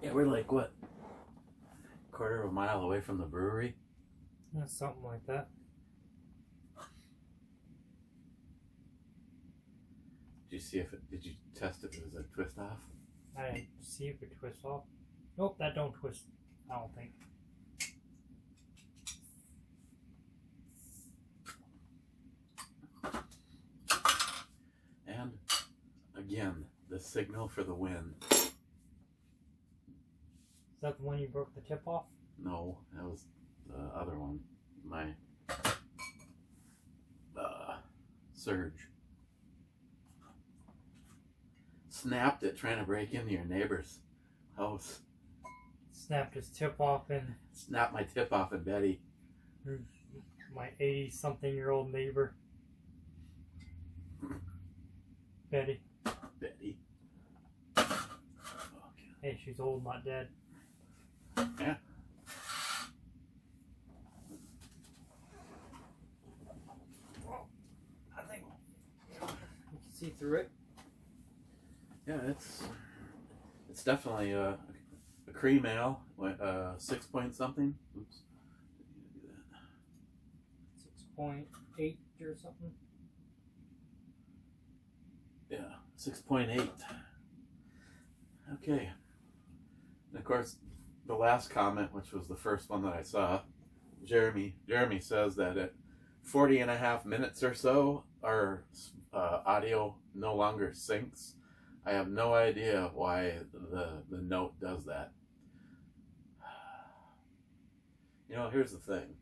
Yeah, we're like, what, quarter of a mile away from the brewery? Yeah, something like that. Did you test it as a twist off? I didn't see if it twists off. Nope, that don't twist. I don't think. And again, the signal for the win. Is that the one you broke the tip off? No, that was the other one. My Surge. Snapped it trying to break into your neighbor's house. Snapped his tip off in Snapped my tip off in Betty. my 80-something-year-old neighbor. Betty. Betty. Hey, she's old, not dead. Yeah. Well, I think you can see through it. Yeah, it's definitely a cream ale, 6 point something. Oops. 6.8 or something. Yeah, 6.8. Okay. And of course, the last comment, which was the first one that I saw, Jeremy says that at 40 and a half minutes or so, our audio no longer syncs. I have no idea why the note does that. You know, here's the thing.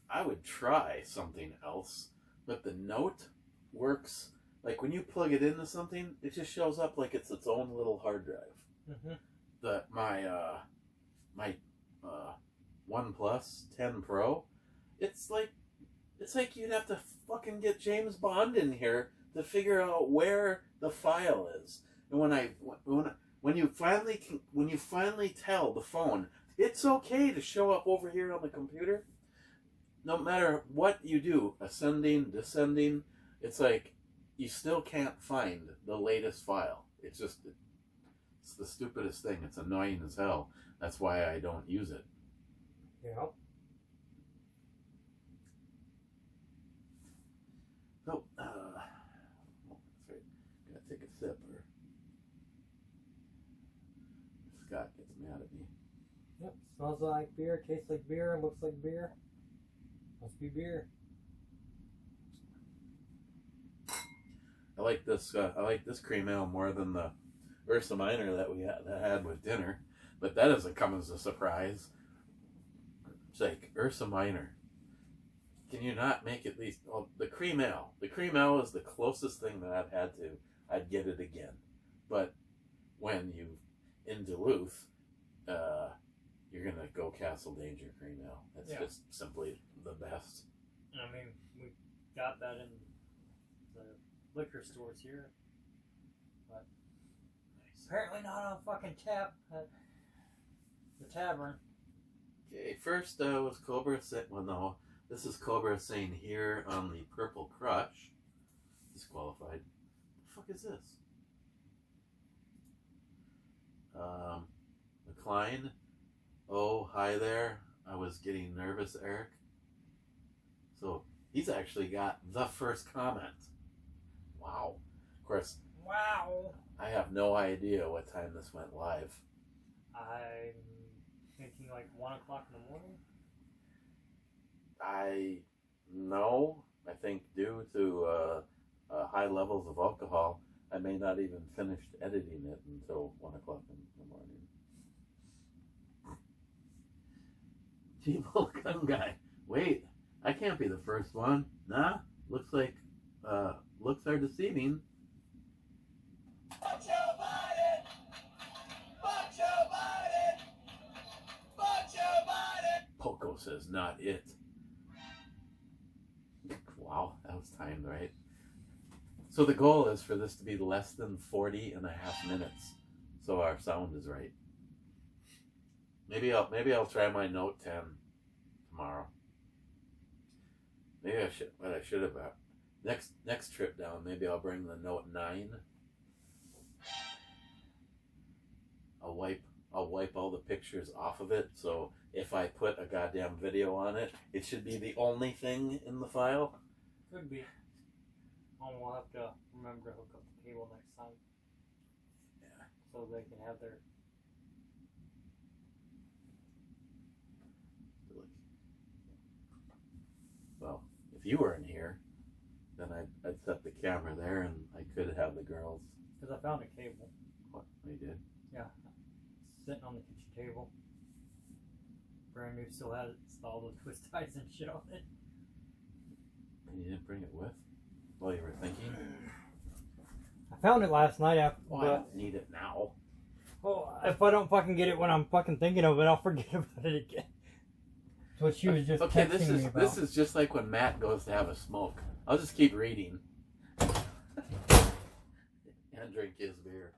I would try something else, but the note works. Like when you plug it into something, it just shows up like it's its own little hard drive. Mm-hmm. My OnePlus 10 Pro, it's like you'd have to fucking get James Bond in here to figure out where the file is. And when you finally tell the phone it's okay to show up over here on the computer, no matter what you do, ascending, descending, it's like you still can't find the latest file. It's the stupidest thing. It's annoying as hell. That's why I don't use it. Yeah. So, that's right. Gotta take a sip or Scott gets mad at me. Yep. Smells like beer, tastes like beer, looks like beer. Must be beer. I like this cream ale more than the Ursa Minor that we had with dinner, but that doesn't come as a surprise. It's like Ursa Minor. Can you not make at least the cream ale? The cream ale is the closest thing that I've had to. I'd get it again, but when you in Duluth, you're gonna go Castle Danger cream ale. That's just simply the best. I mean, we got that in the liquor stores here, but apparently not on fucking tap at the tavern. Okay, first was Cobra saying, well, no, this is Cobra saying here on the Purple Crush, disqualified. The fuck is this? McLean, oh, hi there. I was getting nervous, Eric. So he's actually got the first comment. Wow. Of course. Wow. I have no idea what time this went live. I'm thinking like 1 o'clock in the morning. I think due to high levels of alcohol, I may not even finish editing it until 1 o'clock in the morning. T-Ball Gun Guy. Wait, I can't be the first one. Nah, looks like looks are deceiving. Fuck Joe Biden! Fuck Joe Biden! Fuck Joe Biden! Poco says not it. Wow, that was timed right. So the goal is for this to be less than 40 and a half minutes. So our sound is right. Maybe I'll try my Note 10 tomorrow. Maybe I should have next trip down, maybe I'll bring the Note 9. I'll wipe I'll wipe all the pictures off of it. So if I put a goddamn video on it, it should be the only thing in the file. Could be. Oh, we'll have to remember to hook up the cable next time. Yeah. So they can have their. Well, if you were in here, then I'd set the camera there and I could have the girls. Because I found a cable. What? They did? Yeah. Sitting on the kitchen table. Brand new, still had all the twist ties and shit on it. And you didn't bring it with? While you were thinking? I found it last night after. Well, I don't need it now. Well, if I don't fucking get it when I'm fucking thinking of it, I'll forget about it again. That's what she was just okay, texting me about. This is just like when Matt goes to have a smoke. I'll just keep reading. And drink his beer.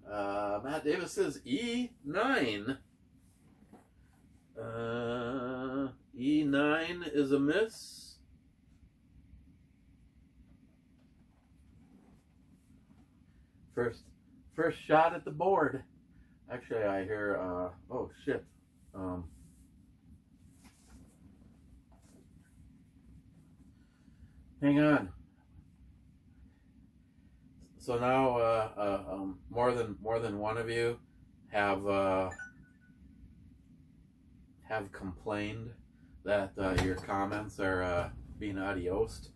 Matt Davis says E9. E9 is a miss. First shot at the board. Actually, I hear, oh shit. Hang on. So now, more than one of you have complained that your comments are being adiosed.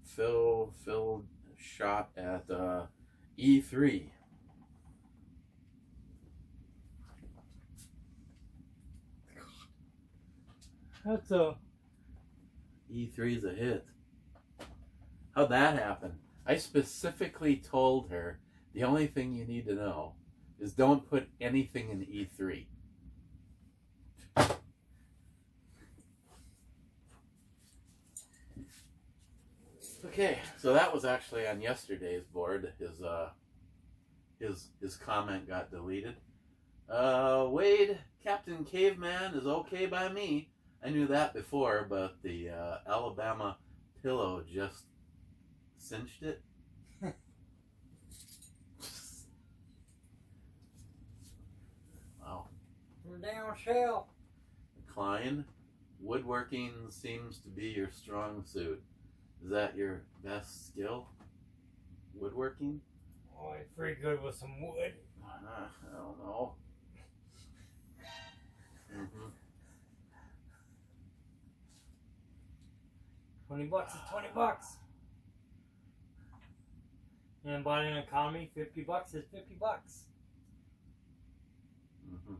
Phil shot at E3. That's a. E3 is a hit. How'd that happen? I specifically told her the only thing you need to know is don't put anything in E3. Okay, so that was actually on yesterday's board. His comment got deleted. Wade, Captain Caveman is okay by me. I knew that before, but the Alabama pillow just cinched it. Wow. From down shell. Klein, woodworking seems to be your strong suit. Is that your best skill? Woodworking? Oh, I'm pretty good with some wood. I don't know. Mm-hmm. $20 is $20. And buying an economy, $50 is $50. Mm-hmm.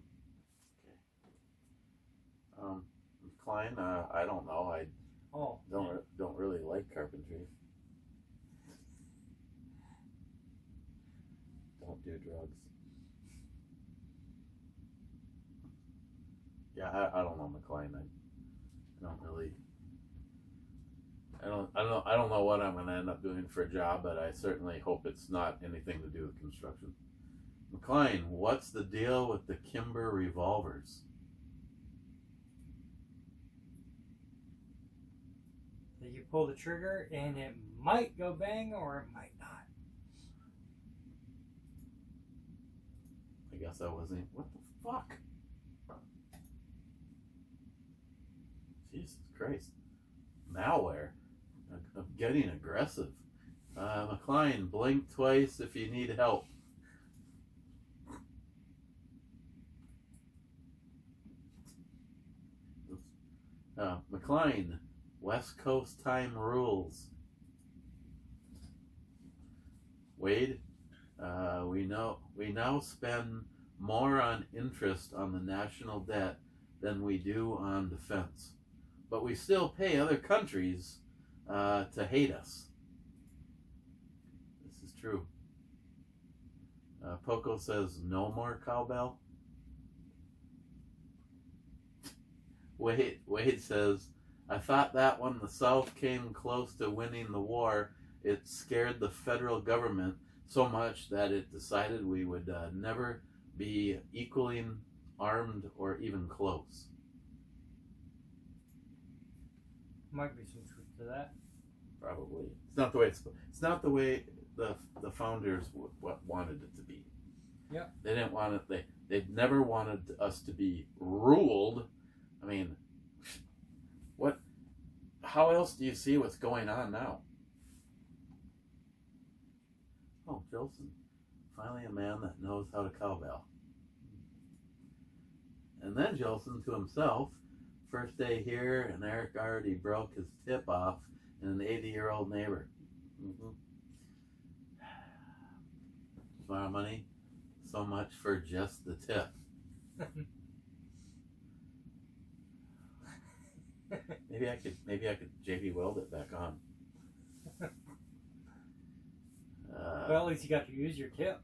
Okay. Klein, I don't know. I don't really like carpentry. Don't do drugs. Yeah, I don't know, McLean. I don't really. I don't know what I'm going to end up doing for a job, but I certainly hope it's not anything to do with construction. McLean, what's the deal with the Kimber revolvers? So you pull the trigger and it might go bang or it might not. I guess I wasn't. What the fuck? Jesus Christ. Malware. I'm getting aggressive. McLean, blink twice if you need help. McLean, West Coast time rules. Wade, we now spend more on interest on the national debt than we do on defense, but we still pay other countries to hate us. This is true. Poco says no more cowbell. Wade says, I thought that when the South came close to winning the war, it scared the federal government so much that it decided we would never be equally armed or even close. Might be some truth to that. Probably. It's not the way the founders wanted it to be. Yeah. They didn't want it. They never wanted us to be ruled. I mean, what? How else do you see what's going on now? Oh, Jolson, finally a man that knows how to cowbell. And then Jolson to himself, first day here, and Eric already broke his tip off in an 80-year-old neighbor. Mm-hmm. Smart money, so much for just the tip. Maybe I could JB weld it back on. Well, at least you got to use your tip.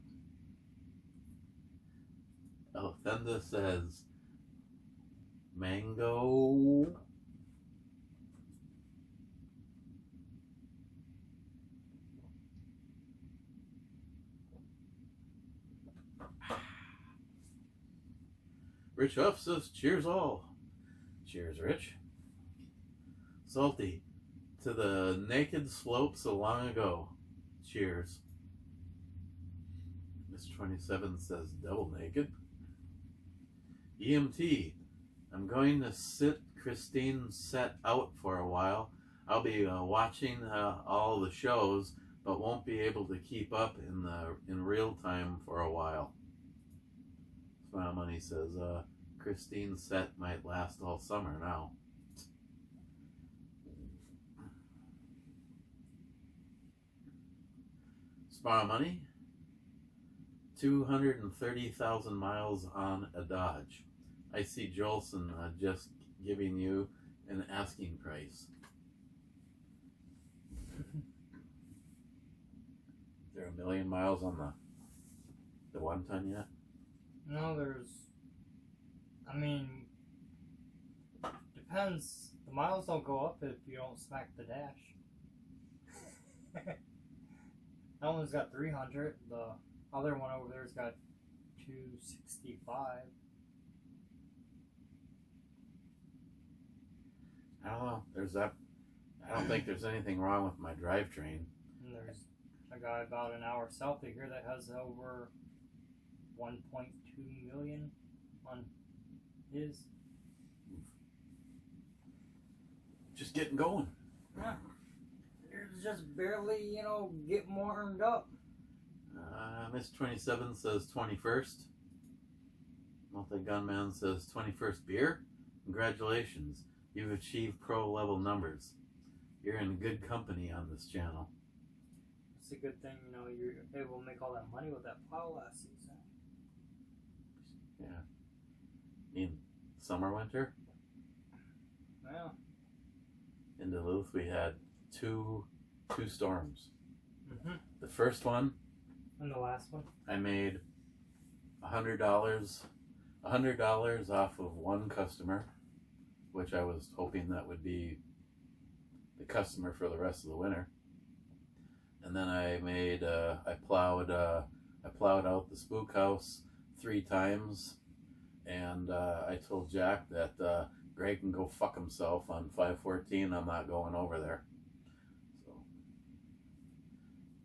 Thenda says mango. Rich Huff says cheers all. Cheers, Rich. Salty to the naked slopes so long ago. Cheers. Miss 27 says double naked. EMT, I'm going to sit Christine's set out for a while. I'll be watching all the shows, but won't be able to keep up in real time for a while. Smile Money says Christine's set might last all summer now. Smile Money, 230,000 miles on a Dodge. I see Jolson just giving you an asking price. Is there 1 million miles on the 1 ton yet? No, depends. The miles don't go up if you don't smack the dash. That one's got 300. The other one over there's got 265. I don't know. I don't think there's anything wrong with my drivetrain. And there's a guy about an hour south of here that has over 1.2 million on his. Just getting going. Yeah. It's just barely, getting warmed up. Miss 27 says 21st. Multi-Gunman says 21st beer. Congratulations. You've achieved pro level numbers. You're in good company on this channel. It's a good thing, you're able to make all that money with that plow last season. Yeah. In summer, winter? Yeah. In Duluth, we had two storms. Mm-hmm. The first one, And the last one? I made $100 off of one customer, which I was hoping that would be the customer for the rest of the winter. And then I made I plowed out the spook house 3 times, and I told Jack that Greg can go fuck himself on 514. I'm not going over there. So,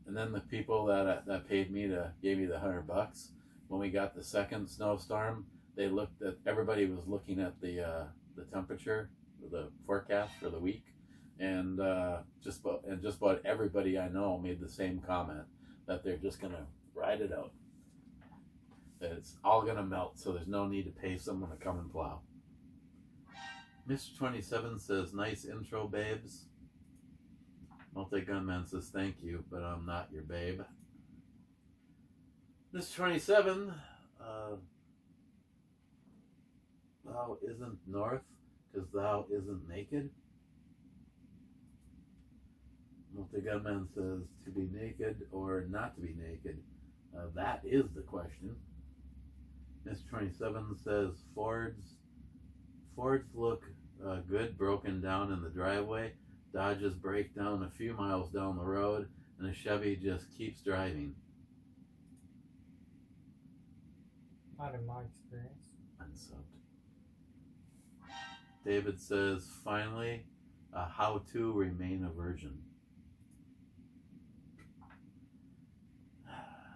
and then the people that paid me gave me the $100. When we got the second snowstorm, everybody was looking at the temperature, the forecast for the week, and just about everybody I know made the same comment that they're just gonna ride it out. That it's all gonna melt, so there's no need to pay someone to come and plow. Mr. 27 says, nice intro, babes. Multi-Gunman says, thank you, but I'm not your babe. Mr. 27, thou isn't north, because thou isn't naked. Multi-Gunman says, to be naked or not to be naked. That is the question. Mr. 27 says, Fords look good broken down in the driveway. Dodges break down a few miles down the road, and a Chevy just keeps driving. Not in my experience. Unsubbed. David says, finally, how to remain a virgin.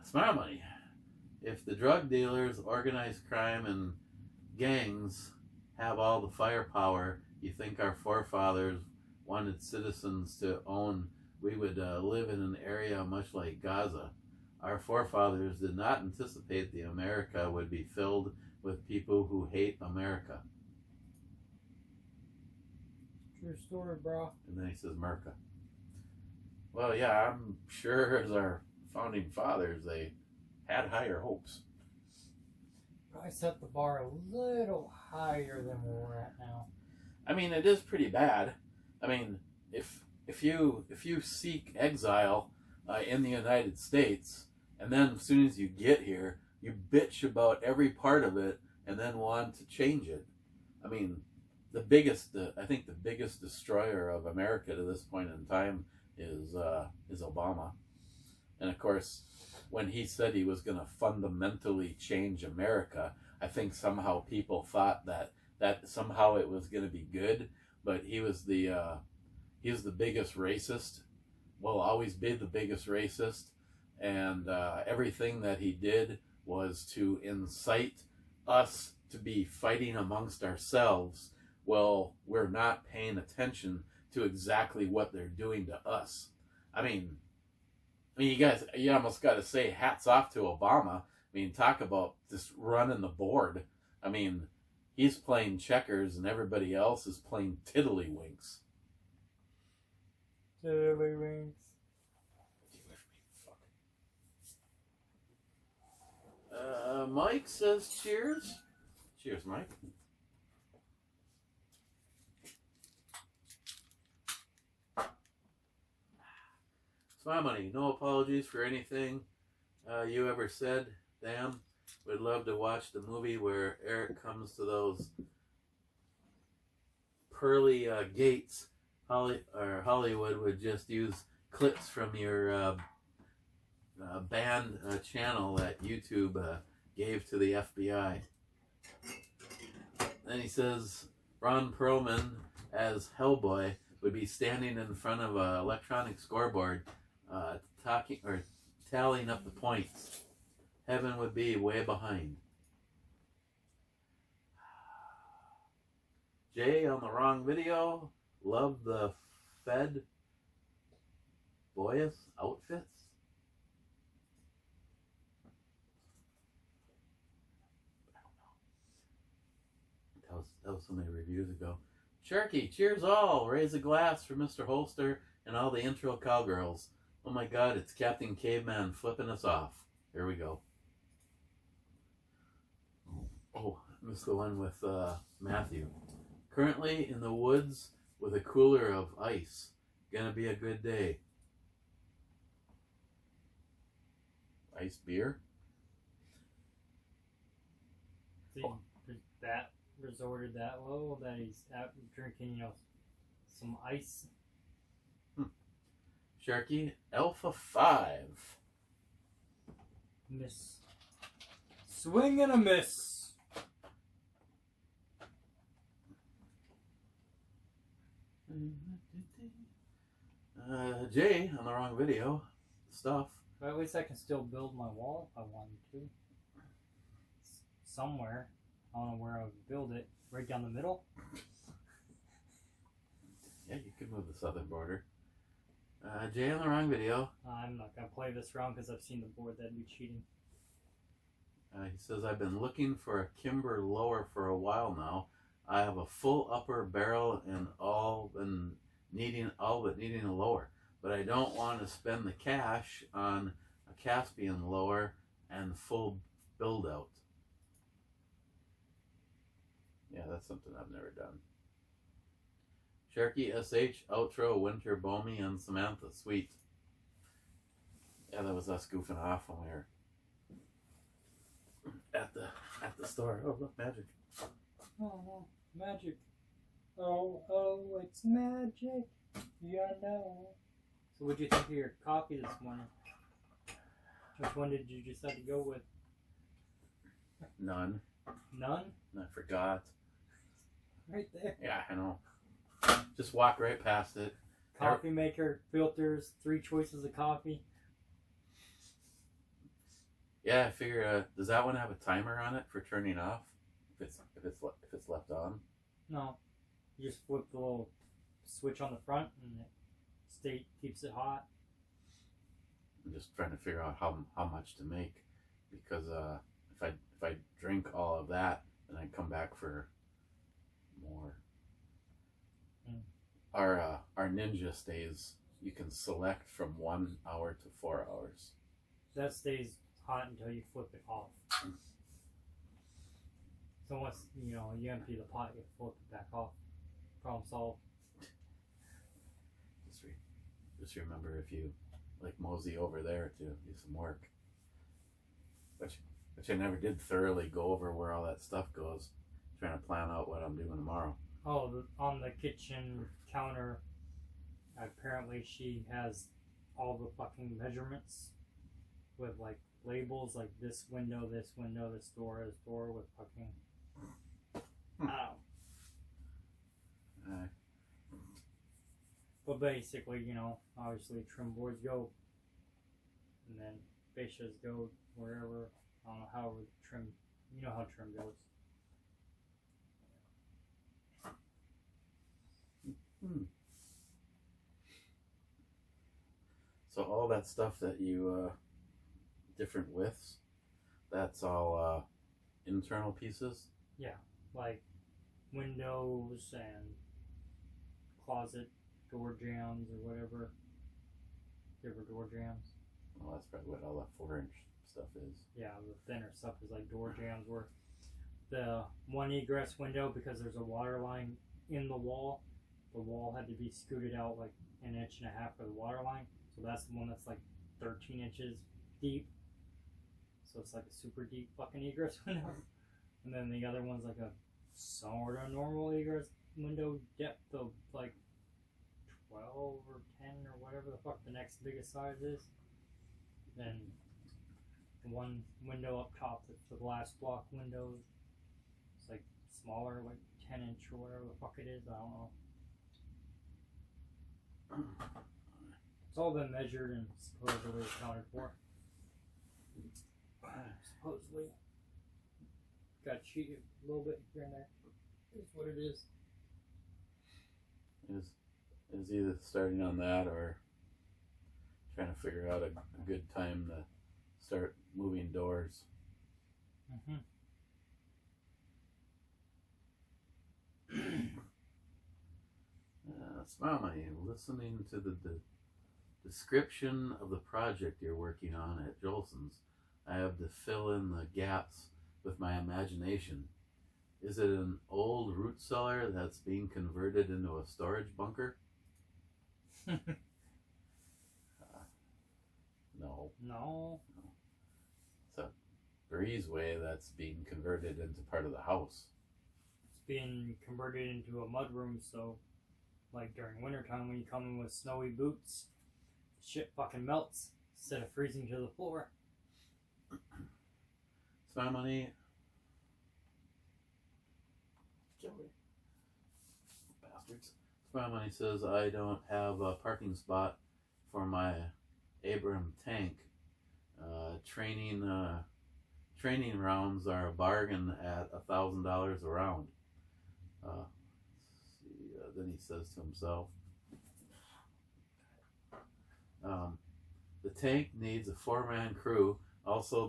It's my money. If the drug dealers, organized crime, and gangs have all the firepower you think our forefathers wanted citizens to own, we would live in an area much like Gaza. Our forefathers did not anticipate the America would be filled with people who hate America. True story, bro. And then he says, Merca. Well, yeah, I'm sure as our founding fathers, they had higher hopes. Probably set the bar a little higher than where we're at now. I mean, it is pretty bad. I mean, if you seek exile in the United States, and then as soon as you get here, you bitch about every part of it, and then want to change it. I mean, I think the biggest destroyer of America to this point in time is Obama, and of course, when he said he was going to fundamentally change America, I think somehow people thought that somehow it was going to be good, but he was the biggest racist, will always be the biggest racist, and everything that he did was to incite us to be fighting amongst ourselves. Well, we're not paying attention to exactly what they're doing to us. I mean, you guys, you almost got to say hats off to Obama. I mean, talk about just running the board. I mean, he's playing checkers and everybody else is playing tiddlywinks. Tiddlywinks. Mike says cheers. Cheers, Mike. It's my money. No apologies for anything you ever said. Damn. Would love to watch the movie where Eric comes to those pearly gates. Hollywood would just use clips from your banned channel that YouTube gave to the FBI. Then he says Ron Perlman as Hellboy would be standing in front of an electronic scoreboard tallying up the points. Heaven would be way behind. Jay on the wrong video. Love the Fed Boyas outfits. That was so many reviews ago. Cherokee, cheers all. Raise a glass for Mr. Holster and all the intro cowgirls. Oh my god, it's Captain Caveman flipping us off. Here we go. Oh, I missed the one with Matthew. Currently in the woods with a cooler of ice. Gonna be a good day. Ice beer? See, that resorted that low that he's out drinking, some ice. Sharky, Alpha 5. Miss. Swing and a miss. Jay on the wrong video. Stuff. But at least I can still build my wall if I wanted to. Somewhere. I don't know where I would build it. Right down the middle? Yeah, you could move the southern border. Jay on the wrong video. I'm not going to play this round because I've seen the board. That'd be cheating. He says, I've been looking for a Kimber lower for a while now. I have a full upper barrel and all but needing a lower. But I don't want to spend the cash on a Caspian lower and full build out. Yeah, that's something I've never done. Cherokee SH, Outro, Winter, Bomi, and Samantha. Sweet. Yeah, that was us goofing off when we were at the store. Oh, look, magic. Oh, magic. Oh, it's magic. Yeah, I know. So what'd you think of your coffee this morning? Which one did you decide to go with? None. None? I forgot. Right there. Yeah, I know. Just walk right past it. Coffee maker, filters, 3 choices of coffee. Yeah, I figure. Does that one have a timer on it for turning off? If it's left on. No, you just flip the little switch on the front, and it keeps it hot. I'm just trying to figure out how much to make, because if I drink all of that, then I come back for more. Our ninja stays. You can select from 1 hour to 4 hours. That stays hot until you flip it off. So once you empty the pot, you flip it back off. Problem solved. Just remember, if you like mosey over there to do some work, which I never did thoroughly go over where all that stuff goes. Trying to plan out what I'm doing tomorrow. Oh, on the kitchen counter, apparently she has all the fucking measurements with like labels, like this window, this door, with fucking. But basically, obviously trim boards go, and then fascias go wherever. I don't know how trim. You know how trim goes. So all that stuff that you different widths, that's all internal pieces. Yeah, like windows and closet door jambs or whatever. There were door jambs. Well, that's probably what all that 4-inch stuff is. Yeah, the thinner stuff is like door jambs, where the one egress window, because there's a water line in the wall had to be scooted out like 1.5 inches for the water line. So that's the one that's like 13 inches deep. So it's like a super deep fucking egress window. And then the other one's like a sort of normal egress window depth of like 12 or 10 or whatever the fuck the next biggest size is. Then the one window up top that's the glass block window, it's like smaller, like 10 inch or whatever the fuck it is. I don't know. It's all been measured and supposedly accounted for. Supposedly. Got cheated a little bit here and there. Is what it is. Is either starting on that or trying to figure out a good time to start moving doors. Smile money. Listening to the description of the project you're working on at Jolson's, I have to fill in the gaps with my imagination. Is it an old root cellar that's being converted into a storage bunker? No. No. It's a breezeway that's being converted into part of the house. It's being converted into a mudroom, so like during wintertime when you come in with snowy boots, shit fucking melts instead of freezing to the floor. Smile money. Kill me. Bastards. Smile money says, I don't have a parking spot for my Abram tank. Training rounds are a bargain at $1,000 a round. Then he says to himself, the tank needs a 4-man crew. Also,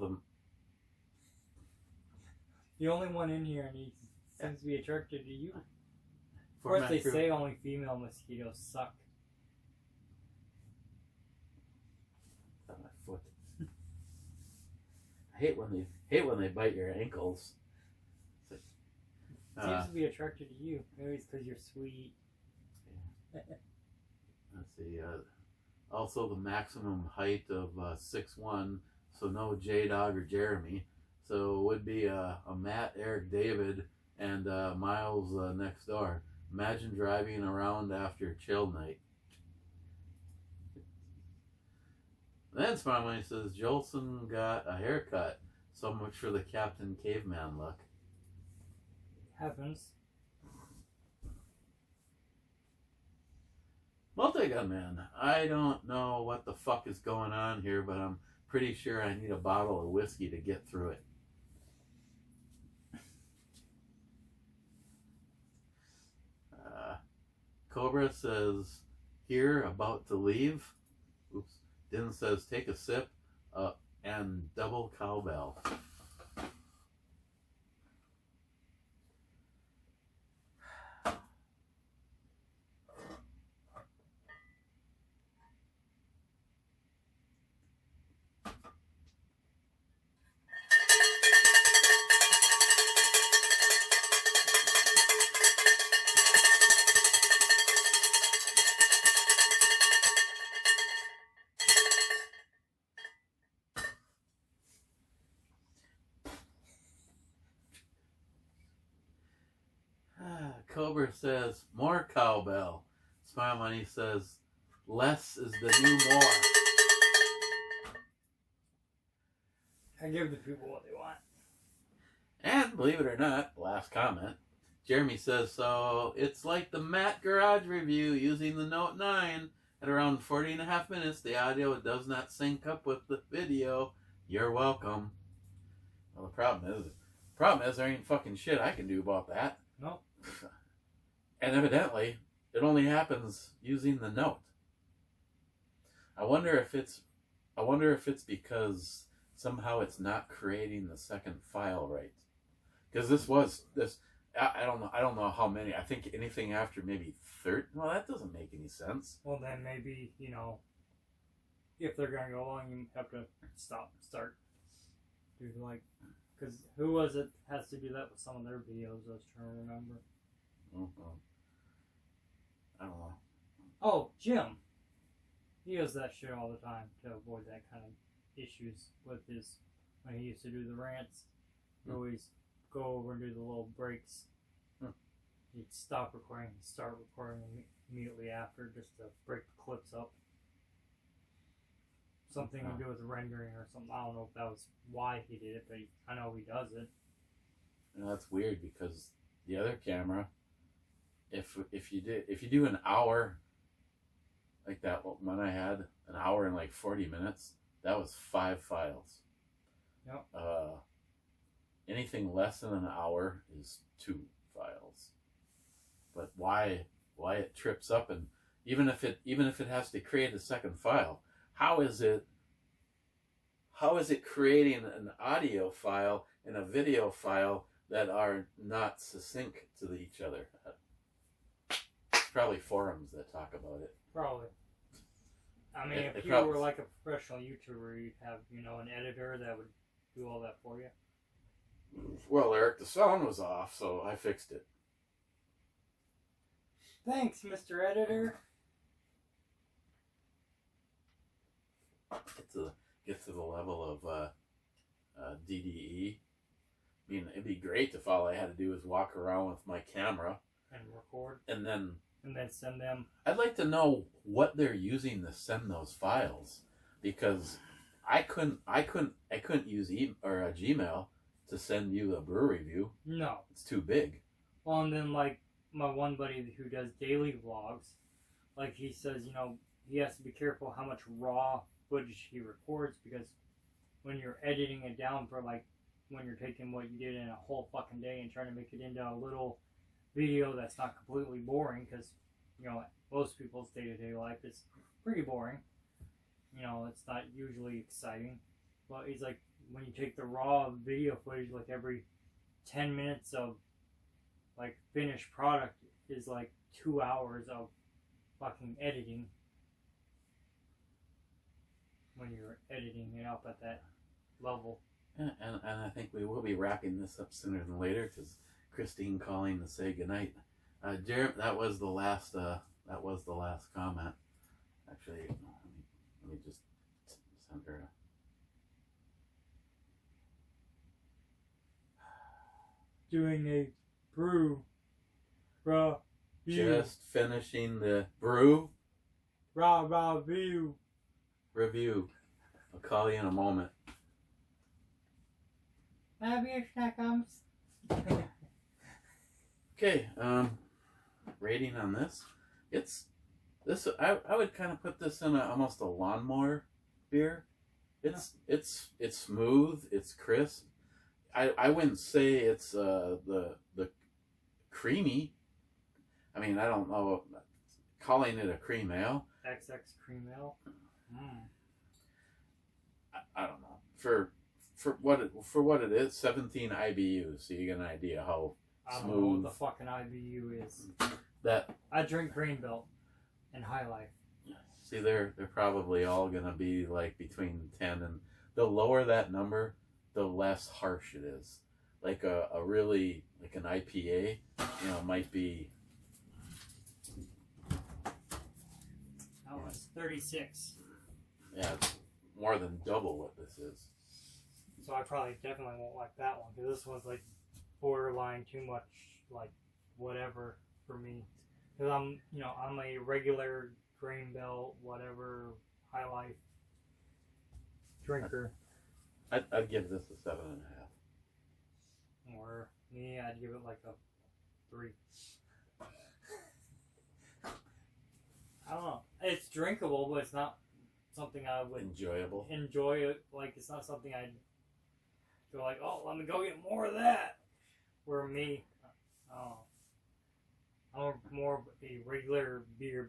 the only one in here, and he seems to be attracted to you. Of 4-man course, they crew. say only female mosquitoes suck. On my foot. I hate when they bite your ankles. It's like, Seems to be attracted to you. Maybe it's because you're sweet. Let's see. Also, the maximum height of 6'1", so no J-Dog or Jeremy. So it would be a Matt, Eric, David, and Miles next door. Imagine driving around after chill night. Then Smart Money says, Jolson got a haircut. So much for the Captain Caveman look. Happens. Multi-Gun Man, I don't know what the fuck is going on here, but I'm pretty sure I need a bottle of whiskey to get through it. Cobra says, here, about to leave. Oops. Din says, take a sip and double cowbell. Cobra says, more cowbell. Smile Money says, less is the new more. I give the people what they want. And believe it or not, last comment, Jeremy says, so it's like the Matt Garage review using the Note 9. At around 40.5 minutes, the audio does not sync up with the video. You're welcome. Well, the problem is there ain't fucking shit I can do about that. No. And evidently, it only happens using the Note. I wonder if it's because somehow it's not creating the second file right. Because I don't know how many. I think anything after maybe 30. Well, that doesn't make any sense. Well, then maybe, if they're going to go long, you have to stop and start. Because who was it has to do that with some of their videos, I was trying to remember. Mm-hmm. I don't know. Oh, Jim. He does that shit all the time to avoid that kind of issues with when he used to do the rants. He'd always go over and do the little breaks. He'd stop recording and start recording immediately after just to break the clips up. Something to do with rendering or something. I don't know if that was why he did it, but I know he does it. And that's weird because the other camera, if you do an hour like that one I had, an hour and like 40 minutes, that was 5 files. Yep. Anything less than an hour is 2 files. But why it trips up, and even if it has to create a second file, how is it creating an audio file and a video file that are not succinct to each other? It's probably forums that talk about it. Probably. I mean, if you were like a professional YouTuber, you'd have, an editor that would do all that for you. Well, Eric, the sound was off, so I fixed it. Thanks, Mr. Editor. Get to the level of DDE. I mean, it'd be great if all I had to do was walk around with my camera And record. and then send them. I'd like to know what they're using to send those files, because I couldn't use Gmail to send you a brew review. No. It's too big. Well, and then my one buddy who does daily vlogs, he says, he has to be careful how much raw footage he records, because when you're editing it down for when you're taking what you did in a whole fucking day and trying to make it into a little video that's not completely boring, because most people's day-to-day life is pretty boring. It's not usually exciting. But he's like, when you take the raw video footage, every 10 minutes of finished product is 2 hours of fucking editing when you're editing it up at that level. And I think we will be wrapping this up sooner than later, because Christine calling to say goodnight. Jeremy, that was the last comment. Actually, let me just send her. Doing a brew raw view. Just finishing the brew raw view review. I'll call you in a moment. Maybe that comes. Okay, rating on this. I would kind of put this in almost a lawnmower beer. It's smooth. It's crisp. I wouldn't say it's the creamy. I mean, I don't know. Calling it a cream ale. XX cream ale. I don't know. For what it is, 17 IBUs. So you get an idea how I don't smooth. know what the fucking IBU is. That I drink Green Belt and High Life. see, they're probably all gonna be like between 10 and the lower that number, the less harsh it is. Like a really like an IPA, might be. That was 36. Yeah, it's more than double what this is. So I probably definitely won't like that one because this one's like borderline too much like whatever for me. Because I'm a regular Grain Belt whatever High Life drinker. I'd give this a 7.5. Or me, I'd give it like a 3. I don't know. It's drinkable, but it's not something I would Enjoyable. enjoy. It like it's not something I'd go like, oh, let me go get more of that. Where me, I'm more of a regular beer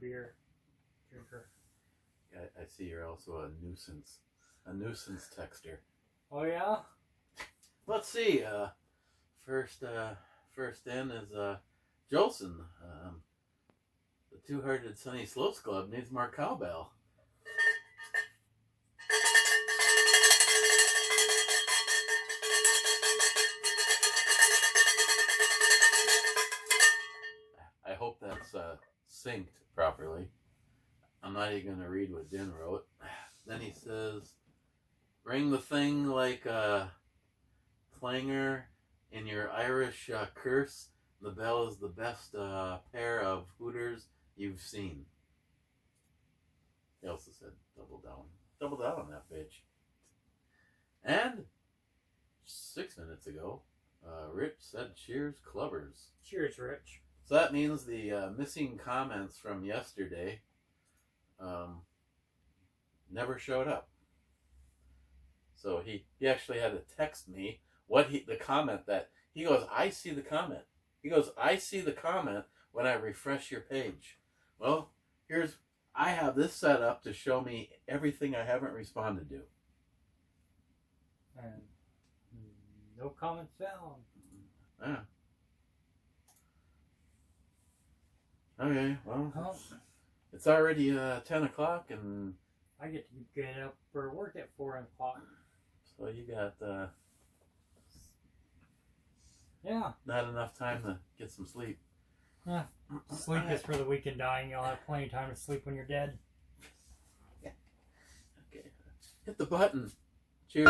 drinker. I see you're also a nuisance texter. Oh yeah. Let's see. First in is Jolson. The Two-Hearted Sunny Slopes Club needs more cowbell. I hope that's synced properly. I'm not even going to read what Din wrote. Then he says, ring the thing like a clanger in your Irish curse. The bell is the best pair of hooters you've seen. He also said, double down. Double down on that bitch. And 6 minutes ago, Rich said, cheers, clubbers. Cheers, Rich. So that means the missing comments from yesterday never showed up. So he actually had to text me the comment that he goes, I see the comment. He goes, I see the comment when I refresh your page. Well, I have this set up to show me everything I haven't responded to. And no comments found. Yeah. Okay, well, Oh, it's already 10 o'clock, and I get to get up for work at 4 o'clock. so you got Yeah. not enough time to get some sleep. Yeah. Sleep is for the weak and dying. You'll have plenty of time to sleep when you're dead. Okay, hit the button. Cheers.